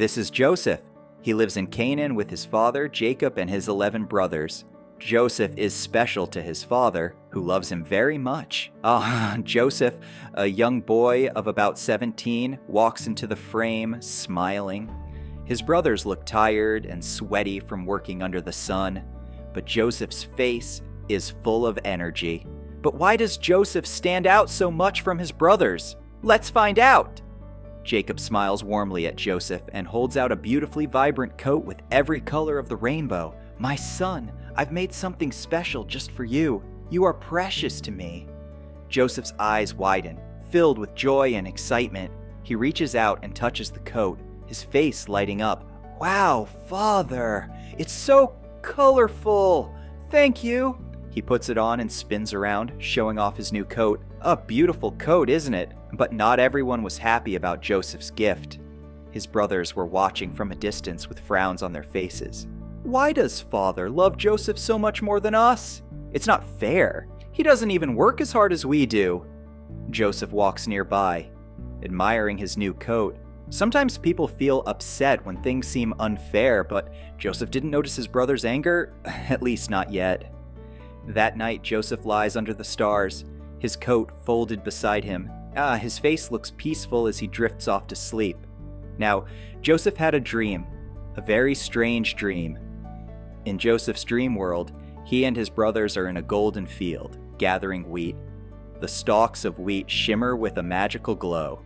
This is Joseph. He lives in Canaan with his father, Jacob, and his 11 brothers. Joseph is special to his father, who loves him very much. Joseph, a young boy of about 17, walks into the frame, smiling. His brothers look tired and sweaty from working under the sun, but Joseph's face is full of energy. But why does Joseph stand out so much from his brothers? Let's find out! Jacob smiles warmly at Joseph and holds out a beautifully vibrant coat with every color of the rainbow. My son, I've made something special just for you. You are precious to me. Joseph's eyes widen, filled with joy and excitement. He reaches out and touches the coat, his face lighting up. Wow, Father, it's so colorful. Thank you. He puts it on and spins around, showing off his new coat. A beautiful coat, isn't it? But not everyone was happy about Joseph's gift. His brothers were watching from a distance with frowns on their faces. Why does Father love Joseph so much more than us? It's not fair. He doesn't even work as hard as we do. Joseph walks nearby, admiring his new coat. Sometimes people feel upset when things seem unfair, but Joseph didn't notice his brother's anger, at least not yet. That night, Joseph lies under the stars, his coat folded beside him. His face looks peaceful as he drifts off to sleep. Now, Joseph had a dream, a very strange dream. In Joseph's dream world, he and his brothers are in a golden field, gathering wheat. The stalks of wheat shimmer with a magical glow.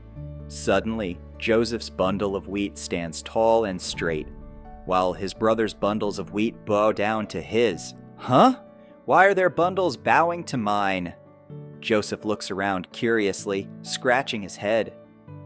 Suddenly, Joseph's bundle of wheat stands tall and straight, while his brothers' bundles of wheat bow down to his. Huh? Why are their bundles bowing to mine? Joseph looks around curiously, scratching his head.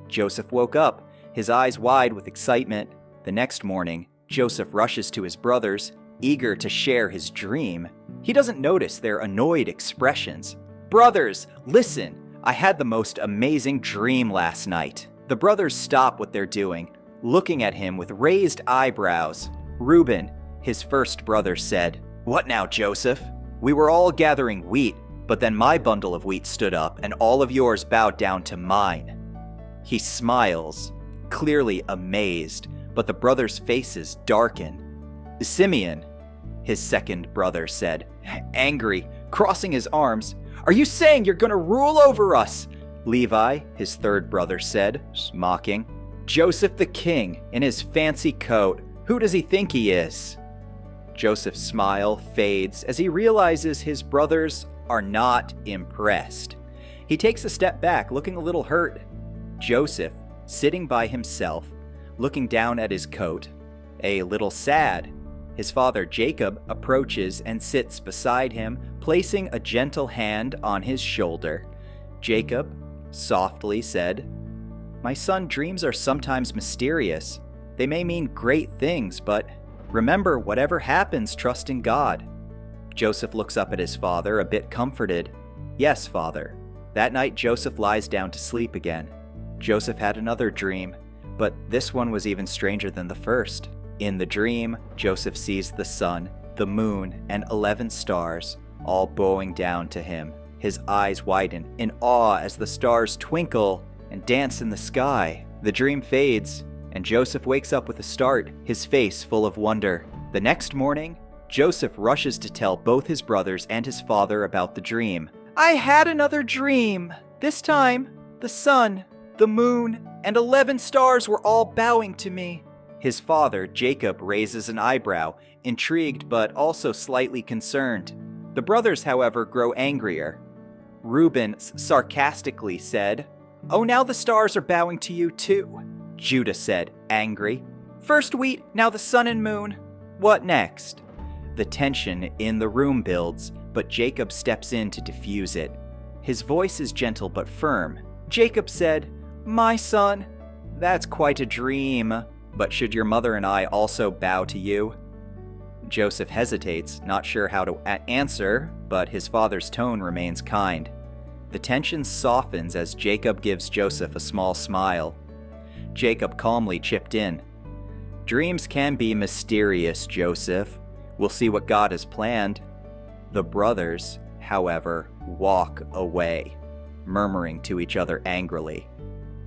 Joseph woke up, his eyes wide with excitement. The next morning, Joseph rushes to his brothers, eager to share his dream. He doesn't notice their annoyed expressions. Brothers, listen! I had the most amazing dream last night. The brothers stop what they're doing, looking at him with raised eyebrows. Reuben, his first brother, said, "What now, Joseph? We were all gathering wheat, but then my bundle of wheat stood up and all of yours bowed down to mine." He smiles, clearly amazed, but the brothers' faces darken. Simeon, his second brother, said, angry, crossing his arms, "Are you saying you're going to rule over us?" Levi, his third brother, said, mocking, "Joseph the king, in his fancy coat, who does he think he is?" Joseph's smile fades as he realizes his brothers are not impressed. He takes a step back, looking a little hurt. Joseph, sitting by himself, looking down at his coat, a little sad. His father Jacob approaches and sits beside him, placing a gentle hand on his shoulder. Jacob softly said, "My son, dreams are sometimes mysterious. They may mean great things, but remember, whatever happens, trust in God." Joseph looks up at his father, a bit comforted. "Yes, Father." That night, Joseph lies down to sleep again. Joseph had another dream, but this one was even stranger than the first. In the dream, Joseph sees the sun, the moon, and 11 stars, all bowing down to him. His eyes widen in awe as the stars twinkle and dance in the sky. The dream fades, and Joseph wakes up with a start, his face full of wonder. The next morning, Joseph rushes to tell both his brothers and his father about the dream. "I had another dream. This time, the sun, the moon, and 11 stars were all bowing to me." His father, Jacob, raises an eyebrow, intrigued but also slightly concerned. The brothers, however, grow angrier. Reuben sarcastically said, "Oh, now the stars are bowing to you too." Judah said, angry, "First wheat, now the sun and moon. What next?" The tension in the room builds, but Jacob steps in to diffuse it. His voice is gentle but firm. Jacob said, "My son, that's quite a dream. But should your mother and I also bow to you?" Joseph hesitates, not sure how to answer, but his father's tone remains kind. The tension softens as Jacob gives Joseph a small smile. Jacob calmly chipped in, "Dreams can be mysterious, Joseph. We'll see what God has planned." The brothers, however, walk away, murmuring to each other angrily.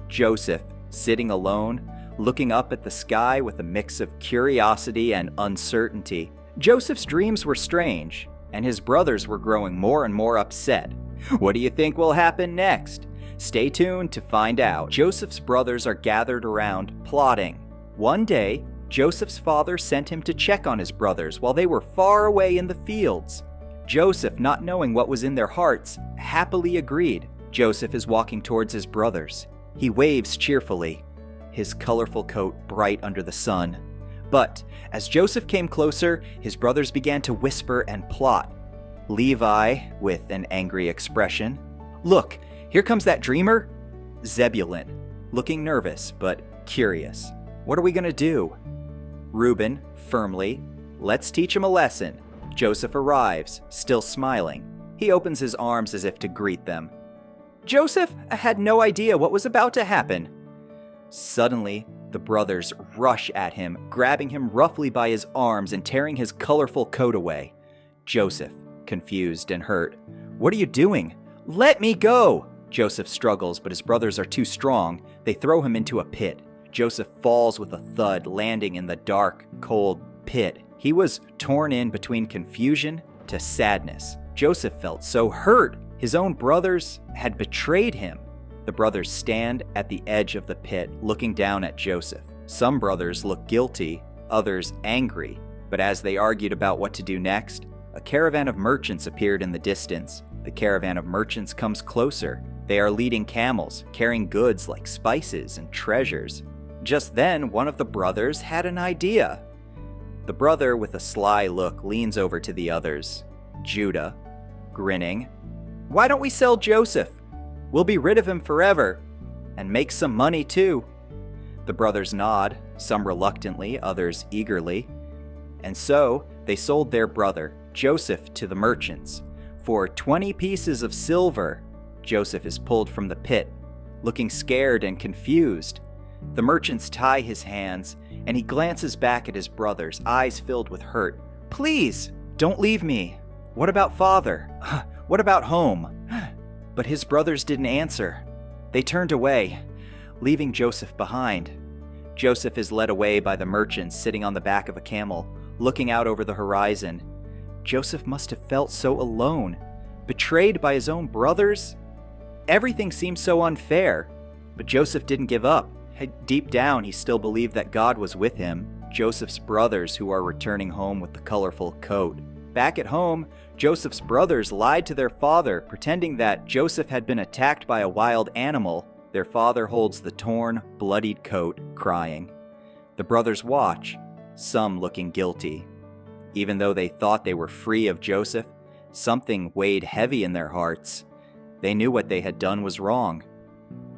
Joseph, sitting alone, looking up at the sky with a mix of curiosity and uncertainty. Joseph's dreams were strange, and his brothers were growing more and more upset. What do you think will happen next? Stay tuned to find out. Joseph's brothers are gathered around, plotting. One day, Joseph's father sent him to check on his brothers while they were far away in the fields. Joseph, not knowing what was in their hearts, happily agreed. Joseph is walking towards his brothers. He waves cheerfully, his colorful coat bright under the sun. But as Joseph came closer, his brothers began to whisper and plot. Levi, with an angry expression, "Look, here comes that dreamer." Zebulun, looking nervous but curious, "What are we going to do?" Reuben, firmly, "Let's teach him a lesson." Joseph arrives, still smiling. He opens his arms as if to greet them. Joseph had no idea what was about to happen. Suddenly, the brothers rush at him, grabbing him roughly by his arms and tearing his colorful coat away. Joseph, confused and hurt, "What are you doing? Let me go!" Joseph struggles, but his brothers are too strong. They throw him into a pit. Joseph falls with a thud, landing in the dark, cold pit. He was torn in between confusion to sadness. Joseph felt so hurt. His own brothers had betrayed him. The brothers stand at the edge of the pit, looking down at Joseph. Some brothers look guilty, others angry. But as they argued about what to do next, a caravan of merchants appeared in the distance. The caravan of merchants comes closer. They are leading camels, carrying goods like spices and treasures. Just then, one of the brothers had an idea. The brother with a sly look leans over to the others. Judah, grinning, "Why don't we sell Joseph? We'll be rid of him forever, and make some money too." The brothers nod, some reluctantly, others eagerly. And so, they sold their brother, Joseph, to the merchants. For 20 pieces of silver, Joseph is pulled from the pit, looking scared and confused. The merchants tie his hands, and he glances back at his brothers, eyes filled with hurt. "Please, don't leave me. What about father? What about home?" But his brothers didn't answer. They turned away, leaving Joseph behind. Joseph is led away by the merchants sitting on the back of a camel, looking out over the horizon. Joseph must have felt so alone, betrayed by his own brothers. Everything seemed so unfair, but Joseph didn't give up. Deep down, he still believed that God was with him. Joseph's brothers, who are returning home with the colorful coat. Back at home, Joseph's brothers lied to their father, pretending that Joseph had been attacked by a wild animal. Their father holds the torn, bloodied coat, crying. The brothers watch, some looking guilty. Even though they thought they were free of Joseph, something weighed heavy in their hearts. They knew what they had done was wrong.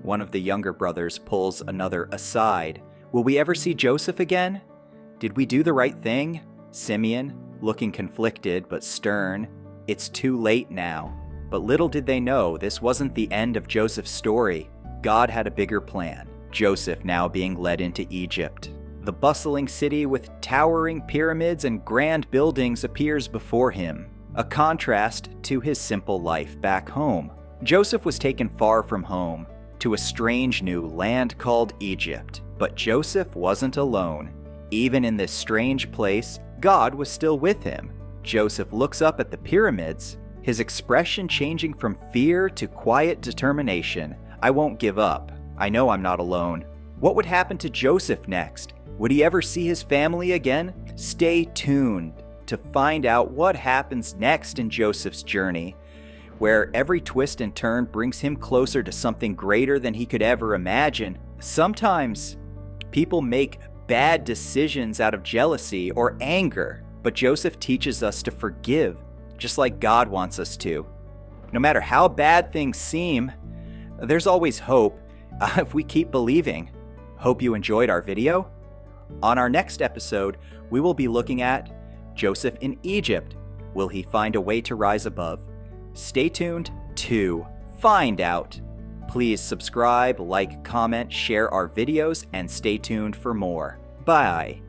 One of the younger brothers pulls another aside. "Will we ever see Joseph again? Did we do the right thing?" Simeon, looking conflicted but stern, "It's too late now." But little did they know this wasn't the end of Joseph's story. God had a bigger plan, Joseph now being led into Egypt. The bustling city with towering pyramids and grand buildings appears before him, a contrast to his simple life back home. Joseph was taken far from home, to a strange new land called Egypt. But Joseph wasn't alone. Even in this strange place, God was still with him. Joseph looks up at the pyramids, his expression changing from fear to quiet determination. "I won't give up. I know I'm not alone." What would happen to Joseph next? Would he ever see his family again? Stay tuned to find out what happens next in Joseph's journey, where every twist and turn brings him closer to something greater than he could ever imagine. Sometimes people make bad decisions out of jealousy or anger, but Joseph teaches us to forgive, just like God wants us to. No matter how bad things seem, there's always hope if we keep believing. Hope you enjoyed our video. On our next episode, we will be looking at Joseph in Egypt. Will he find a way to rise above? Stay tuned to find out. Please subscribe, like, comment, share our videos, and stay tuned for more. Bye.